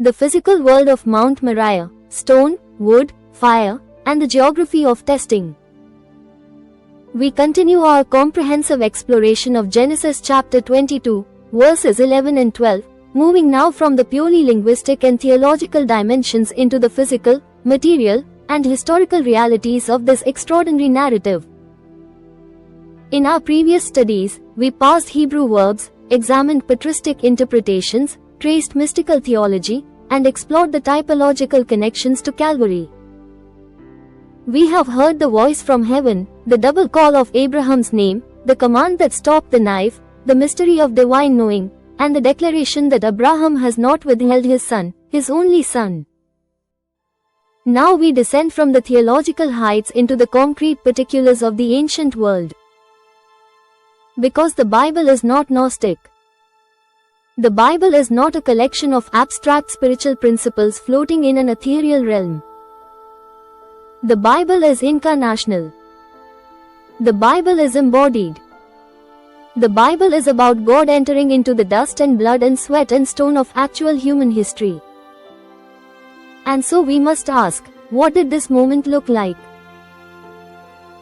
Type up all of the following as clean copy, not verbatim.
The physical world of Mount Moriah, stone, wood, fire, and the geography of testing. We continue our comprehensive exploration of Genesis chapter 22, verses 11 and 12, moving now from the purely linguistic and theological dimensions into the physical, material, and historical realities of this extraordinary narrative. In our previous studies, we parsed Hebrew verbs, examined patristic interpretations, traced mystical theology, and explored the typological connections to Calvary. We have heard the voice from heaven, the double call of Abraham's name, the command that stopped the knife, the mystery of divine knowing, and the declaration that Abraham has not withheld his son, his only son. Now we descend from the theological heights into the concrete particulars of the ancient world. Because the Bible is not Gnostic. The Bible is not a collection of abstract spiritual principles floating in an ethereal realm. The Bible is incarnational. The Bible is embodied. The Bible is about God entering into the dust and blood and sweat and stone of actual human history. And so we must ask, what did this moment look like?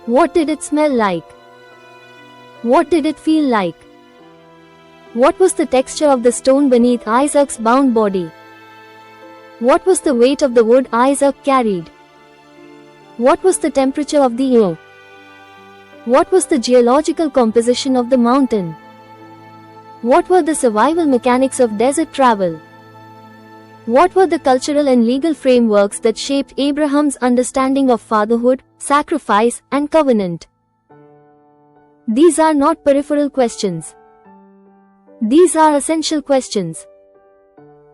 What did it smell like? What did it feel like? What was the texture of the stone beneath Isaac's bound body? What was the weight of the wood Isaac carried? What was the temperature of the air? What was the geological composition of the mountain? What were the survival mechanics of desert travel? What were the cultural and legal frameworks that shaped Abraham's understanding of fatherhood, sacrifice, and covenant? These are not peripheral questions. These are essential questions.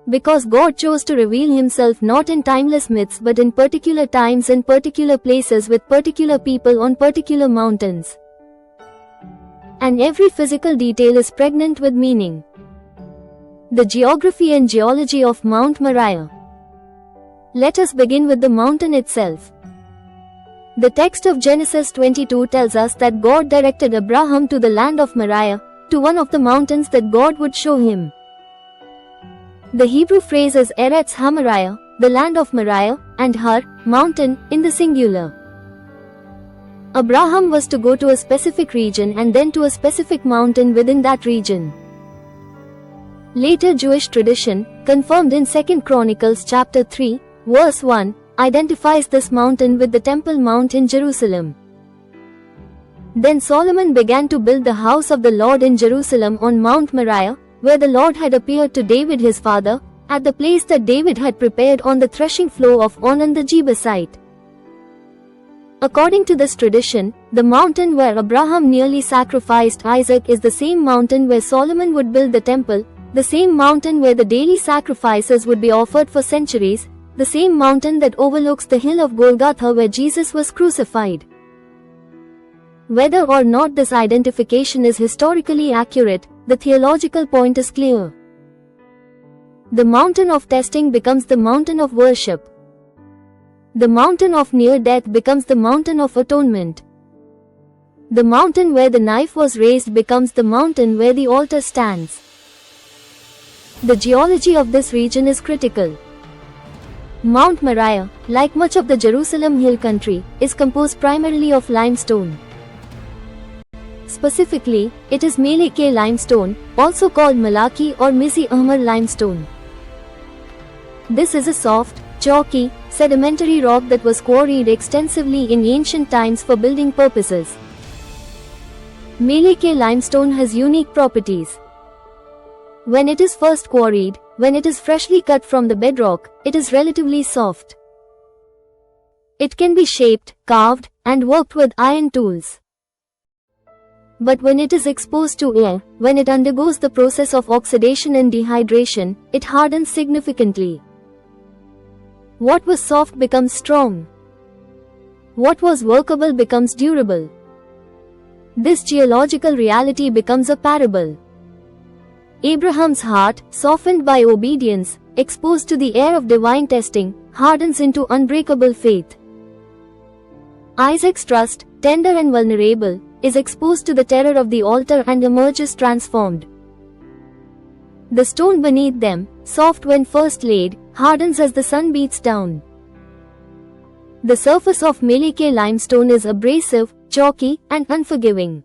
Because God chose to reveal himself not in timeless myths but in particular times and particular places with particular people on particular mountains. And every physical detail is pregnant with meaning. The geography and geology of Mount Moriah. Let us begin with the mountain itself. The text of Genesis 22 tells us that God directed Abraham to the land of Moriah, to one of the mountains that God would show him. The Hebrew phrase is Eretz HaMoriah, the land of Moriah, and Har, mountain, in the singular. Abraham was to go to a specific region and then to a specific mountain within that region. Later Jewish tradition, confirmed in 2 Chronicles chapter 3, verse 1, identifies this mountain with the Temple Mount in Jerusalem. Then Solomon began to build the house of the Lord in Jerusalem on Mount Moriah, where the Lord had appeared to David his father, at the place that David had prepared on the threshing floor of Ornan the Jebusite. According to this tradition, the mountain where Abraham nearly sacrificed Isaac is the same mountain where Solomon would build the temple, the same mountain where the daily sacrifices would be offered for centuries, the same mountain that overlooks the hill of Golgotha where Jesus was crucified. Whether or not this identification is historically accurate, the theological point is clear. The mountain of testing becomes the mountain of worship. The mountain of near death becomes the mountain of atonement. The mountain where the knife was raised becomes the mountain where the altar stands. The geology of this region is critical. Mount Moriah, like much of the Jerusalem Hill Country, is composed primarily of limestone. Specifically, it is Meleke limestone, also called Malaki or Mizzi Ahmar limestone. This is a soft, chalky, sedimentary rock that was quarried extensively in ancient times for building purposes. Meleke limestone has unique properties. When it is first quarried, when it is freshly cut from the bedrock, it is relatively soft. It can be shaped, carved, and worked with iron tools. But when it is exposed to air, when it undergoes the process of oxidation and dehydration, it hardens significantly. What was soft becomes strong. What was workable becomes durable. This geological reality becomes a parable. Abraham's heart, softened by obedience, exposed to the air of divine testing, hardens into unbreakable faith. Isaac's trust, tender and vulnerable, is exposed to the terror of the altar and emerges transformed. The stone beneath them, soft when first laid, hardens as the sun beats down. The surface of Meleke limestone is abrasive, chalky, and unforgiving.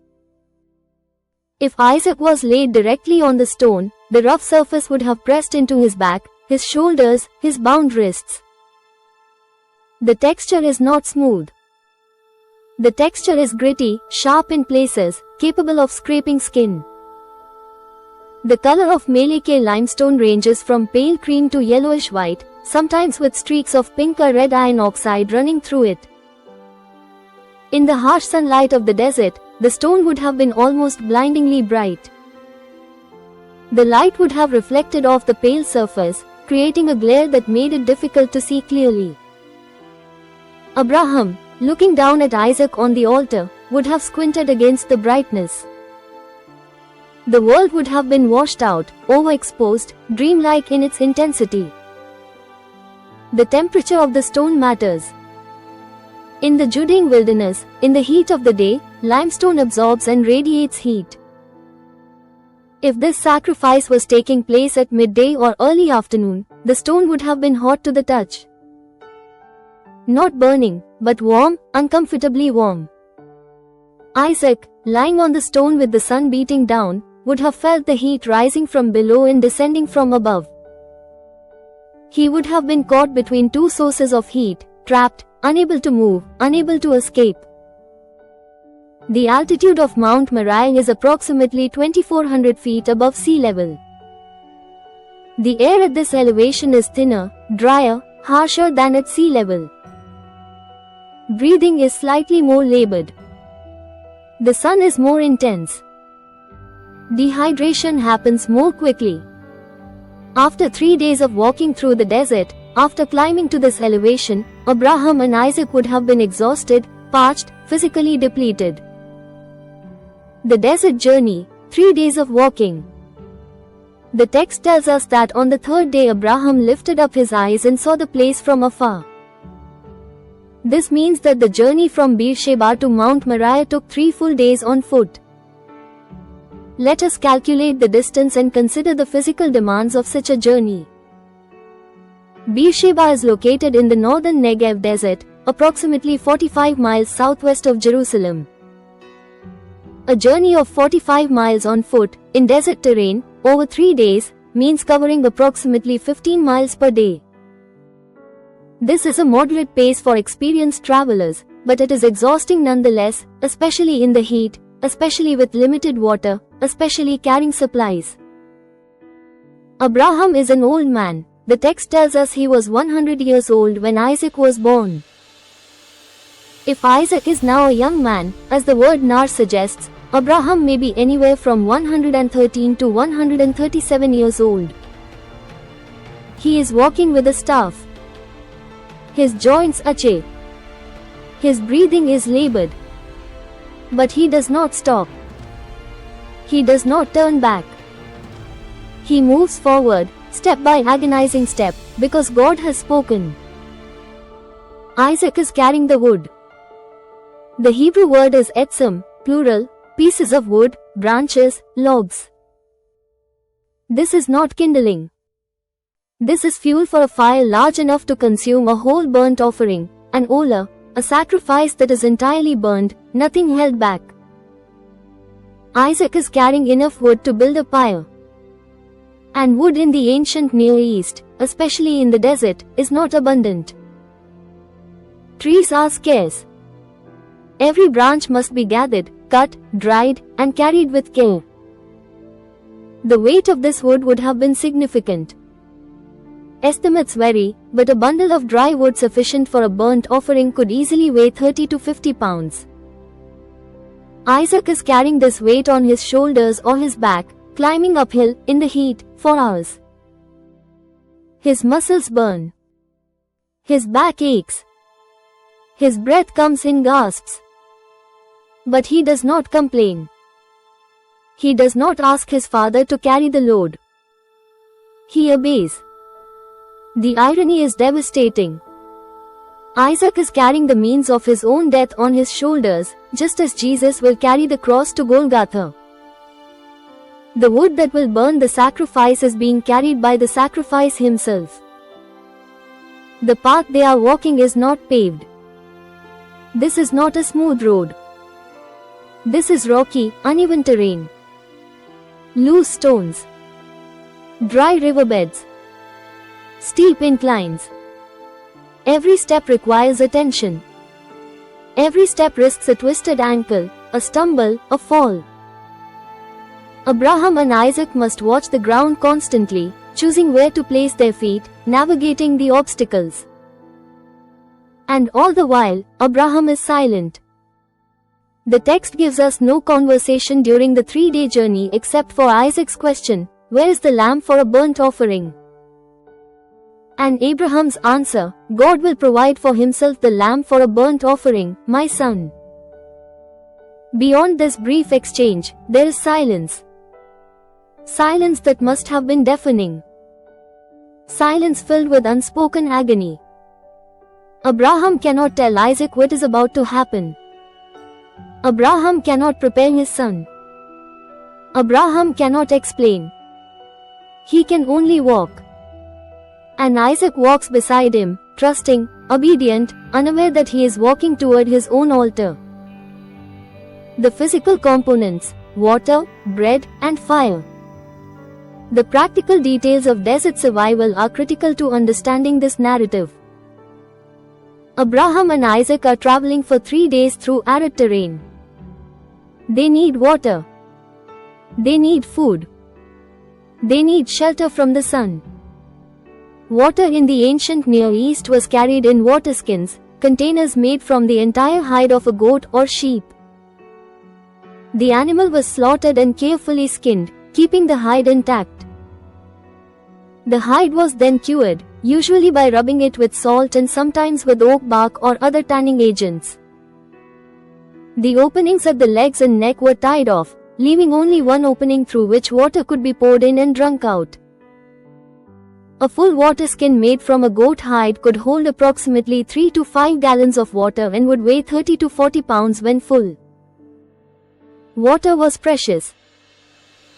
If Isaac was laid directly on the stone, the rough surface would have pressed into his back, his shoulders, his bound wrists. The texture is not smooth. The texture is gritty, sharp in places, capable of scraping skin. The color of Meleke limestone ranges from pale cream to yellowish white, sometimes with streaks of pink or red iron oxide running through it. In the harsh sunlight of the desert, the stone would have been almost blindingly bright. The light would have reflected off the pale surface, creating a glare that made it difficult to see clearly. Abraham, looking down at Isaac on the altar, would have squinted against the brightness. The world would have been washed out, overexposed, dreamlike in its intensity. The temperature of the stone matters. In the Judean wilderness, in the heat of the day, limestone absorbs and radiates heat. If this sacrifice was taking place at midday or early afternoon, the stone would have been hot to the touch. Not burning, but warm, uncomfortably warm. Isaac, lying on the stone with the sun beating down, would have felt the heat rising from below and descending from above. He would have been caught between two sources of heat, trapped, unable to move, unable to escape. The altitude of Mount Moriah is approximately 2,400 feet above sea level. The air at this elevation is thinner, drier, harsher than at sea level. Breathing is slightly more labored. The sun is more intense. Dehydration happens more quickly. After 3 days of walking through the desert, after climbing to this elevation, Abraham and Isaac would have been exhausted, parched, physically depleted. The desert journey, 3 days of walking. The text tells us that on the third day Abraham lifted up his eyes and saw the place from afar. This means that the journey from Beersheba to Mount Moriah took 3 full days on foot. Let us calculate the distance and consider the physical demands of such a journey. Beersheba is located in the northern Negev desert, approximately 45 miles southwest of Jerusalem. A journey of 45 miles on foot, in desert terrain, over 3 days, means covering approximately 15 miles per day. This is a moderate pace for experienced travelers, but it is exhausting nonetheless, especially in the heat, especially with limited water, especially carrying supplies. Abraham is an old man. The text tells us he was 100 years old when Isaac was born. If Isaac is now a young man, as the word nar suggests, Abraham may be anywhere from 113 to 137 years old. He is walking with a staff. His joints ache. His breathing is labored. But he does not stop. He does not turn back. He moves forward, step by agonizing step, because God has spoken. Isaac is carrying the wood. The Hebrew word is etzem, plural, pieces of wood, branches, logs. This is not kindling. This is fuel for a fire large enough to consume a whole burnt offering, an olah, a sacrifice that is entirely burned, nothing held back. Isaac is carrying enough wood to build a pyre. And wood in the ancient Near East, especially in the desert, is not abundant. Trees are scarce. Every branch must be gathered, cut, dried, and carried with care. The weight of this wood would have been significant. Estimates vary, but a bundle of dry wood sufficient for a burnt offering could easily weigh 30 to 50 pounds. Isaac is carrying this weight on his shoulders or his back, climbing uphill, in the heat, for hours. His muscles burn. His back aches. His breath comes in gasps. But he does not complain. He does not ask his father to carry the load. He obeys. The irony is devastating. Isaac is carrying the means of his own death on his shoulders, just as Jesus will carry the cross to Golgotha. The wood that will burn the sacrifice is being carried by the sacrifice himself. The path they are walking is not paved. This is not a smooth road. This is rocky, uneven terrain. Loose stones. Dry riverbeds. Steep inclines. Every step requires attention. Every step risks a twisted ankle, a stumble, a fall. Abraham and Isaac must watch the ground constantly, choosing where to place their feet, navigating the obstacles. And all the while, Abraham is silent. The text gives us no conversation during the 3-day journey except for Isaac's question, "Where is the lamb for a burnt offering?" And Abraham's answer, "God will provide for himself the lamb for a burnt offering, my son." Beyond this brief exchange, there is silence. Silence that must have been deafening. Silence filled with unspoken agony. Abraham cannot tell Isaac what is about to happen. Abraham cannot prepare his son. Abraham cannot explain. He can only walk. And Isaac walks beside him, trusting, obedient, unaware that he is walking toward his own altar. The physical components, water, bread, and fire. The practical details of desert survival are critical to understanding this narrative. Abraham and Isaac are traveling for 3 days through arid terrain. They need water. They need food. They need shelter from the sun. Water in the ancient Near East was carried in waterskins, containers made from the entire hide of a goat or sheep. The animal was slaughtered and carefully skinned, keeping the hide intact. The hide was then cured, usually by rubbing it with salt and sometimes with oak bark or other tanning agents. The openings at the legs and neck were tied off, leaving only one opening through which water could be poured in and drunk out. A full water skin made from a goat hide could hold approximately 3 to 5 gallons of water and would weigh 30 to 40 pounds when full. Water was precious.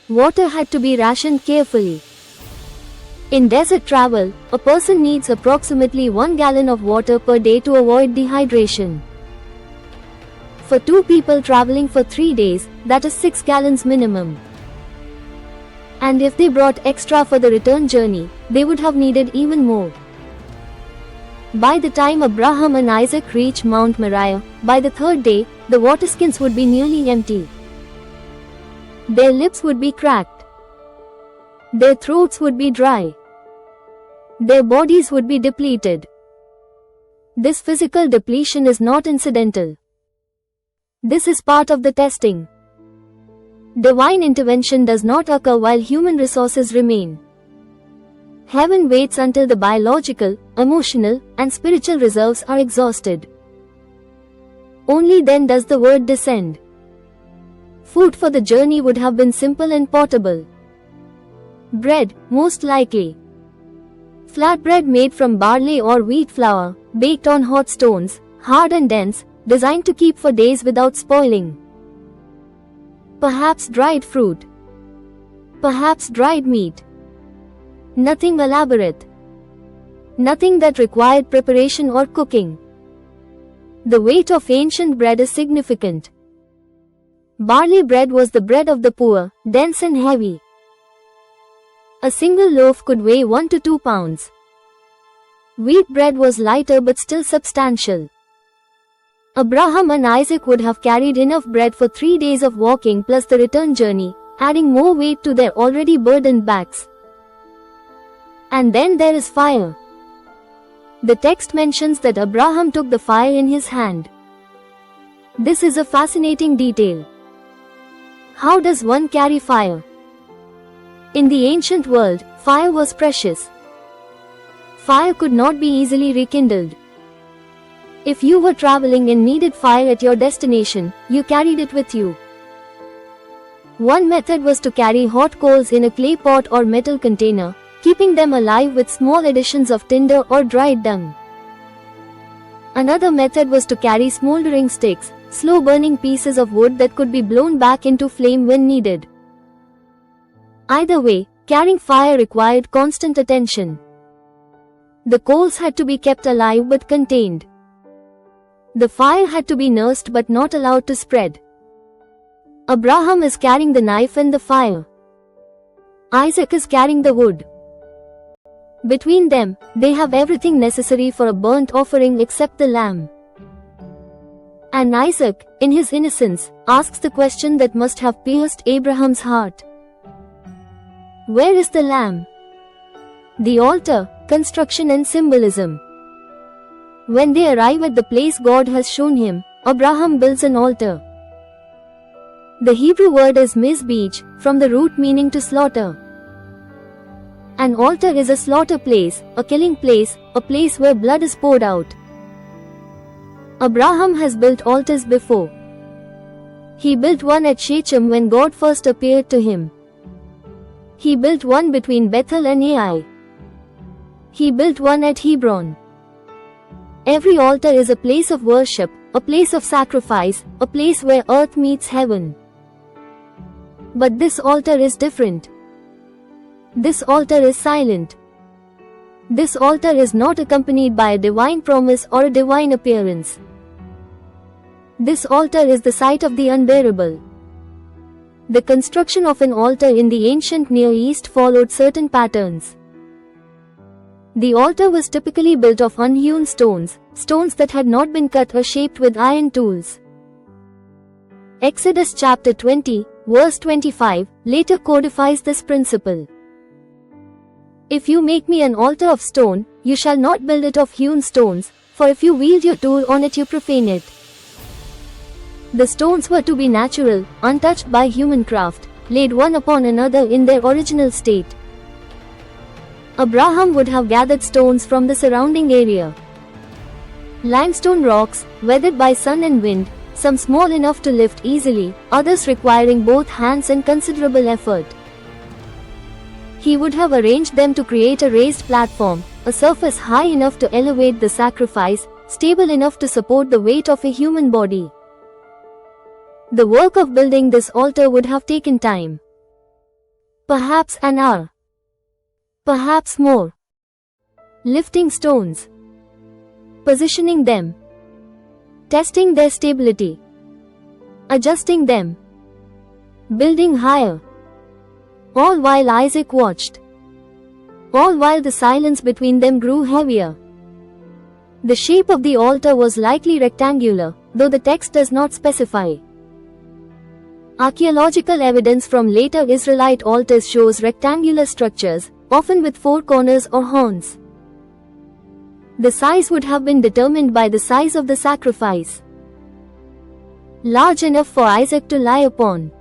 Water had to be rationed carefully. In desert travel, a person needs approximately 1 gallon of water per day to avoid dehydration. For 2 people traveling for 3 days, that is 6 gallons minimum. And if they brought extra for the return journey, they would have needed even more. By the time Abraham and Isaac reached Mount Moriah, by the 3rd day, the waterskins would be nearly empty. Their lips would be cracked. Their throats would be dry. Their bodies would be depleted. This physical depletion is not incidental. This is part of the testing. Divine intervention does not occur while human resources remain. Heaven waits until the biological, emotional, and spiritual reserves are exhausted. Only then does the word descend. Food for the journey would have been simple and portable. Bread, most likely. Flatbread made from barley or wheat flour, baked on hot stones, hard and dense, designed to keep for days without spoiling. Perhaps dried fruit. Perhaps dried meat. Nothing elaborate. Nothing that required preparation or cooking. The weight of ancient bread is significant. Barley bread was the bread of the poor, dense and heavy. A single loaf could weigh 1 to 2 pounds. Wheat bread was lighter but still substantial. Abraham and Isaac would have carried enough bread for 3 days of walking plus the return journey, adding more weight to their already burdened backs. And then there is fire. The text mentions that Abraham took the fire in his hand. This is a fascinating detail. How does one carry fire? In the ancient world, fire was precious. Fire could not be easily rekindled. If you were traveling and needed fire at your destination, you carried it with you. One method was to carry hot coals in a clay pot or metal container, keeping them alive with small additions of tinder or dried dung. Another method was to carry smoldering sticks, slow-burning pieces of wood that could be blown back into flame when needed. Either way, carrying fire required constant attention. The coals had to be kept alive but contained. The fire had to be nursed but not allowed to spread. Abraham is carrying the knife and the fire. Isaac is carrying the wood. Between them, they have everything necessary for a burnt offering except the lamb. And Isaac, in his innocence, asks the question that must have pierced Abraham's heart. Where is the lamb? The altar, construction and symbolism. When they arrive at the place God has shown him, Abraham builds an altar. The Hebrew word is mizbeach, from the root meaning to slaughter. An altar is a slaughter place, a killing place, a place where blood is poured out. Abraham has built altars before. He built one at Shechem when God first appeared to him. He built one between Bethel and Ai. He built one at Hebron. Every altar is a place of worship, a place of sacrifice, a place where earth meets heaven. But this altar is different. This altar is silent. This altar is not accompanied by a divine promise or a divine appearance. This altar is the site of the unbearable. The construction of an altar in the ancient Near East followed certain patterns. The altar was typically built of unhewn stones, stones that had not been cut or shaped with iron tools. Exodus chapter 20, verse 25, later codifies this principle. If you make me an altar of stone, you shall not build it of hewn stones, for if you wield your tool on it you profane it. The stones were to be natural, untouched by human craft, laid one upon another in their original state. Abraham would have gathered stones from the surrounding area. Limestone rocks, weathered by sun and wind, some small enough to lift easily, others requiring both hands and considerable effort. He would have arranged them to create a raised platform, a surface high enough to elevate the sacrifice, stable enough to support the weight of a human body. The work of building this altar would have taken time. Perhaps an hour. Perhaps more. Lifting stones. Positioning them. Testing their stability. Adjusting them. Building higher. All while Isaac watched. All while the silence between them grew heavier. The shape of the altar was likely rectangular, though the text does not specify. Archaeological evidence from later Israelite altars shows rectangular structures, often with four corners or horns. The size would have been determined by the size of the sacrifice. Large enough for Isaac to lie upon.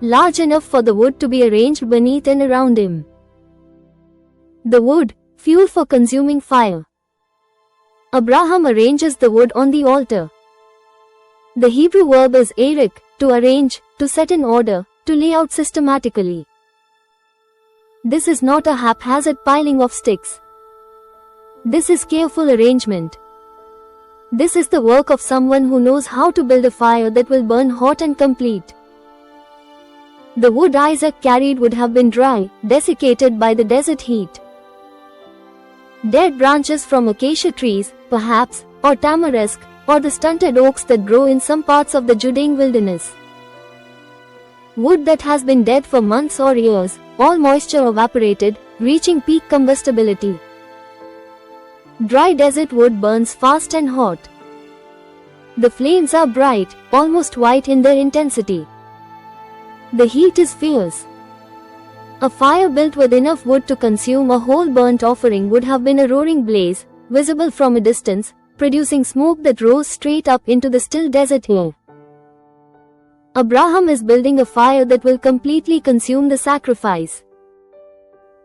Large enough for the wood to be arranged beneath and around him. The wood, fuel for consuming fire. Abraham arranges the wood on the altar. The Hebrew verb is arik, to arrange, to set in order, to lay out systematically. This is not a haphazard piling of sticks. This is careful arrangement. This is the work of someone who knows how to build a fire that will burn hot and complete. The wood Isaac carried would have been dry, desiccated by the desert heat. Dead branches from acacia trees, perhaps, or tamarisk, or the stunted oaks that grow in some parts of the Judean wilderness. Wood that has been dead for months or years, all moisture evaporated, reaching peak combustibility. Dry desert wood burns fast and hot. The flames are bright, almost white in their intensity. The heat is fierce. A fire built with enough wood to consume a whole burnt offering would have been a roaring blaze, visible from a distance, producing smoke that rose straight up into the still desert air. Abraham is building a fire that will completely consume the sacrifice.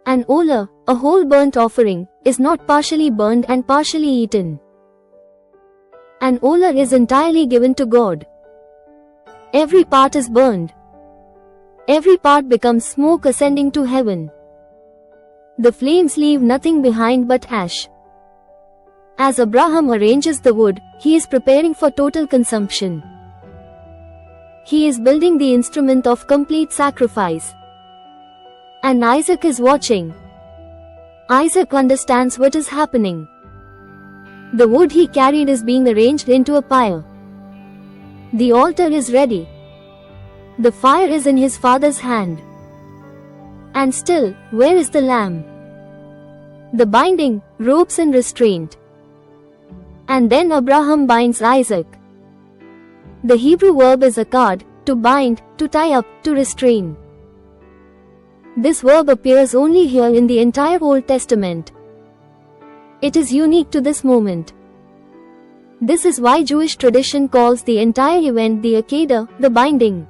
An olah, a whole burnt offering, is not partially burned and partially eaten. An olah is entirely given to God. Every part is burned. Every part becomes smoke ascending to heaven. The flames leave nothing behind but ash. As Abraham arranges the wood, he is preparing for total consumption. He is building the instrument of complete sacrifice. And Isaac is watching. Isaac understands what is happening. The wood he carried is being arranged into a pyre. The altar is ready. The fire is in his father's hand. And still, where is the lamb? The binding, ropes and restraint. And then Abraham binds Isaac. The Hebrew verb is akad, to bind, to tie up, to restrain. This verb appears only here in the entire Old Testament. It is unique to this moment. This is why Jewish tradition calls the entire event the Akedah, the binding.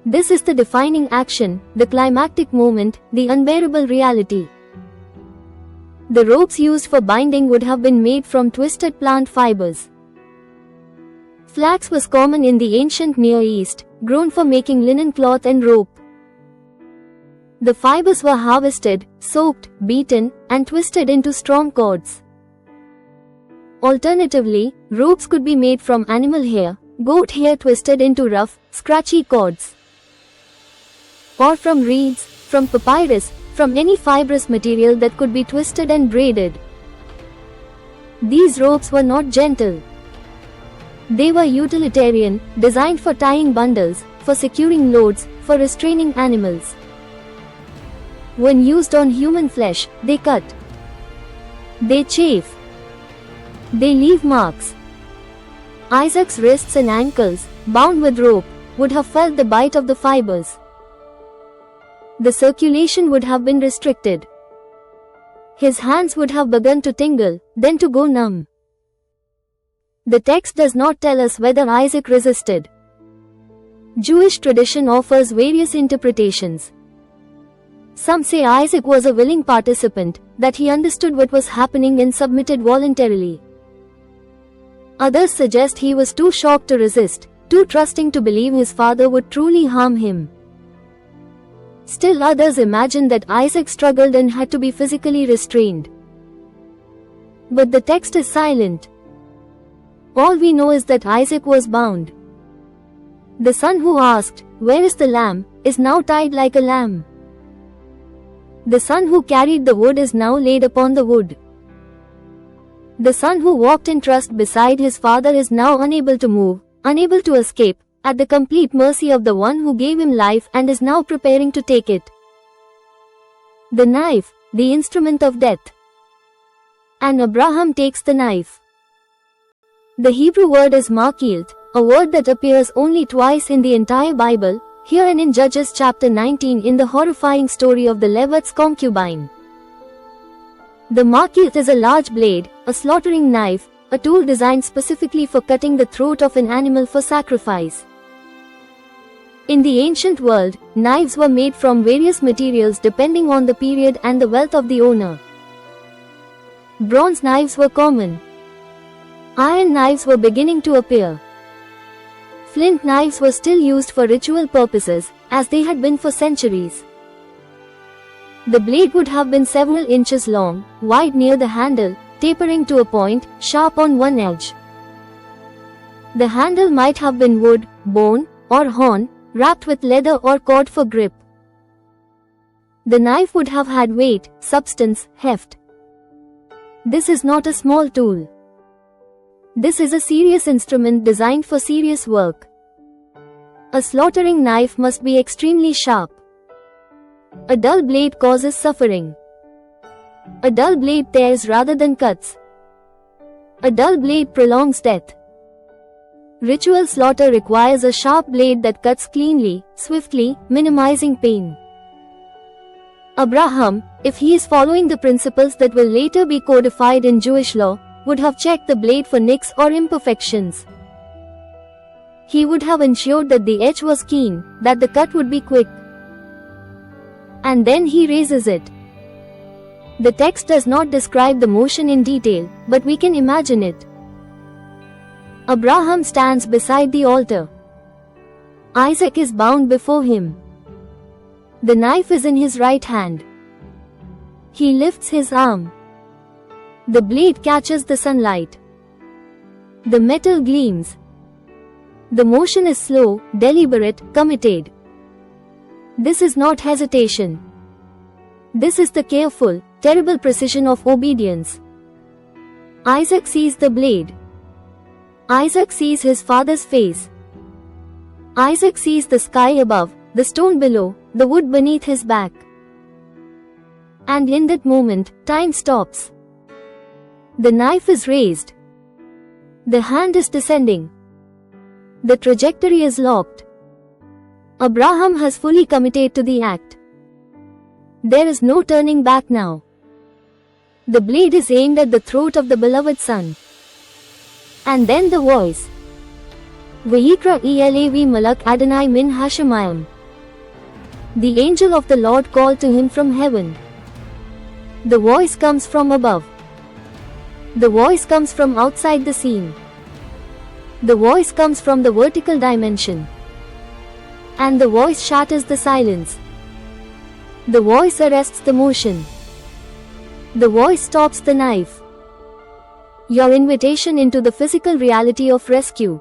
This is the defining action, the climactic moment, the unbearable reality. The ropes used for binding would have been made from twisted plant fibers. Flax was common in the ancient Near East, grown for making linen cloth and rope. The fibers were harvested, soaked, beaten, and twisted into strong cords. Alternatively, ropes could be made from animal hair, goat hair twisted into rough, scratchy cords. Or from reeds, from papyrus, from any fibrous material that could be twisted and braided. These ropes were not gentle. They were utilitarian, designed for tying bundles, for securing loads, for restraining animals. When used on human flesh, they cut. They chafe. They leave marks. Isaac's wrists and ankles, bound with rope, would have felt the bite of the fibers. The circulation would have been restricted. His hands would have begun to tingle, then to go numb. The text does not tell us whether Isaac resisted. Jewish tradition offers various interpretations. Some say Isaac was a willing participant, that he understood what was happening and submitted voluntarily. Others suggest he was too shocked to resist, too trusting to believe his father would truly harm him. Still others imagine that Isaac struggled and had to be physically restrained. But the text is silent. All we know is that Isaac was bound. The son who asked, "Where is the lamb?" is now tied like a lamb. The son who carried the wood is now laid upon the wood. The son who walked in trust beside his father is now unable to move, unable to escape, at the complete mercy of the one who gave him life and is now preparing to take it. The knife, the instrument of death. And Abraham takes the knife. The Hebrew word is makilt, a word that appears only twice in the entire Bible, here and in Judges chapter 19 in the horrifying story of the Levite's concubine. The makilt is a large blade, a slaughtering knife, a tool designed specifically for cutting the throat of an animal for sacrifice. In the ancient world, knives were made from various materials depending on the period and the wealth of the owner. Bronze knives were common. Iron knives were beginning to appear. Flint knives were still used for ritual purposes, as they had been for centuries. The blade would have been several inches long, wide near the handle, tapering to a point, sharp on one edge. The handle might have been wood, bone, or horn, wrapped with leather or cord for grip. The knife would have had weight, substance, heft. This is not a small tool. This is a serious instrument designed for serious work. A slaughtering knife must be extremely sharp. A dull blade causes suffering. A dull blade tears rather than cuts. A dull blade prolongs death. Ritual slaughter requires a sharp blade that cuts cleanly, swiftly, minimizing pain. Abraham, if he is following the principles that will later be codified in Jewish law, would have checked the blade for nicks or imperfections. He would have ensured that the edge was keen, that the cut would be quick. And then he raises it. The text does not describe the motion in detail, but we can imagine it. Abraham stands beside the altar. Isaac is bound before him. The knife is in his right hand. He lifts his arm. The blade catches the sunlight. The metal gleams. The motion is slow, deliberate, committed. This is not hesitation. This is the careful, terrible precision of obedience. Isaac sees the blade. Isaac sees his father's face. Isaac sees the sky above, the stone below, the wood beneath his back. And in that moment, time stops. The knife is raised. The hand is descending. The trajectory is locked. Abraham has fully committed to the act. There is no turning back now. The blade is aimed at the throat of the beloved son. And then the voice. Vayikra Elav Malak Adonai min Hashemayim. The angel of the Lord called to him from heaven. The voice comes from above. The voice comes from outside the scene. The voice comes from the vertical dimension. And the voice shatters the silence. The voice arrests the motion. The voice stops the knife. Your invitation into the physical reality of rescue.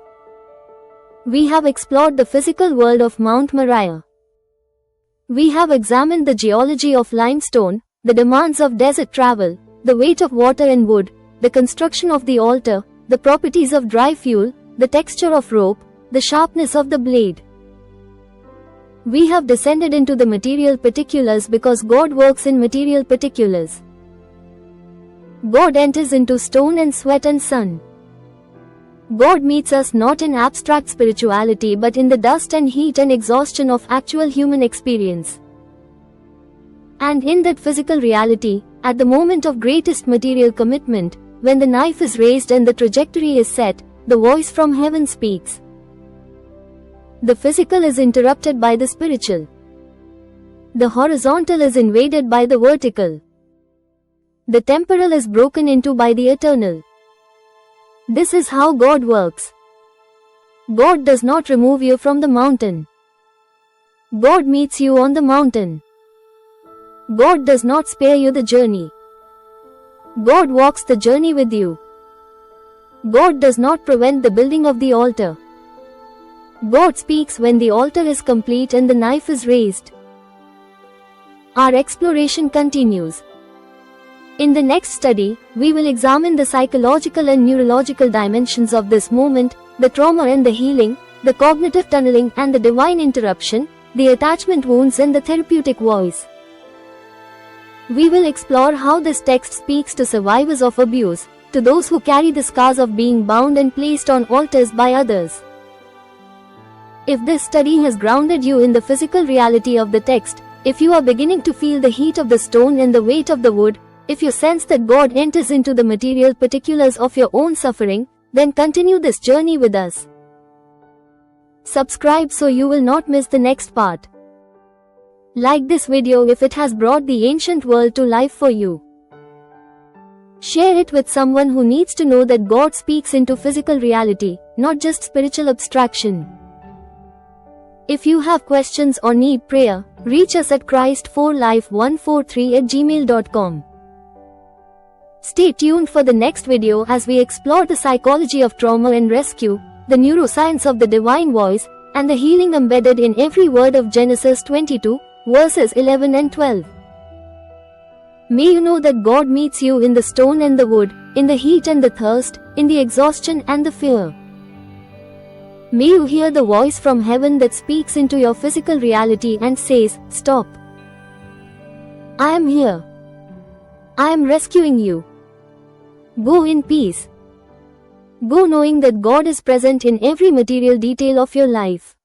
We have explored the physical world of Mount Moriah. We have examined the geology of limestone, the demands of desert travel, the weight of water and wood, the construction of the altar, the properties of dry fuel, the texture of rope, the sharpness of the blade. We have descended into the material particulars because God works in material particulars. God enters into stone and sweat and sun. God meets us not in abstract spirituality but in the dust and heat and exhaustion of actual human experience. And in that physical reality, at the moment of greatest material commitment, when the knife is raised and the trajectory is set, the voice from heaven speaks. The physical is interrupted by the spiritual. The horizontal is invaded by the vertical. The temporal is broken into by the eternal. This is how God works. God does not remove you from the mountain. God meets you on the mountain. God does not spare you the journey. God walks the journey with you. God does not prevent the building of the altar. God speaks when the altar is complete and the knife is raised. Our exploration continues. In the next study, we will examine the psychological and neurological dimensions of this moment, the trauma and the healing, the cognitive tunneling and the divine interruption, the attachment wounds and the therapeutic voice. We will explore how this text speaks to survivors of abuse, to those who carry the scars of being bound and placed on altars by others. If this study has grounded you in the physical reality of the text, if you are beginning to feel the heat of the stone and the weight of the wood, if you sense that God enters into the material particulars of your own suffering, then continue this journey with us. Subscribe so you will not miss the next part. Like this video if it has brought the ancient world to life for you. Share it with someone who needs to know that God speaks into physical reality, not just spiritual abstraction. If you have questions or need prayer, reach us at christ4life143@gmail.com. Stay tuned for the next video as we explore the psychology of trauma and rescue, the neuroscience of the divine voice, and the healing embedded in every word of Genesis 22, verses 11 and 12. May you know that God meets you in the stone and the wood, in the heat and the thirst, in the exhaustion and the fear. May you hear the voice from heaven that speaks into your physical reality and says, "Stop. I am here. I am rescuing you. Go in peace. Go knowing that God is present in every material detail of your life."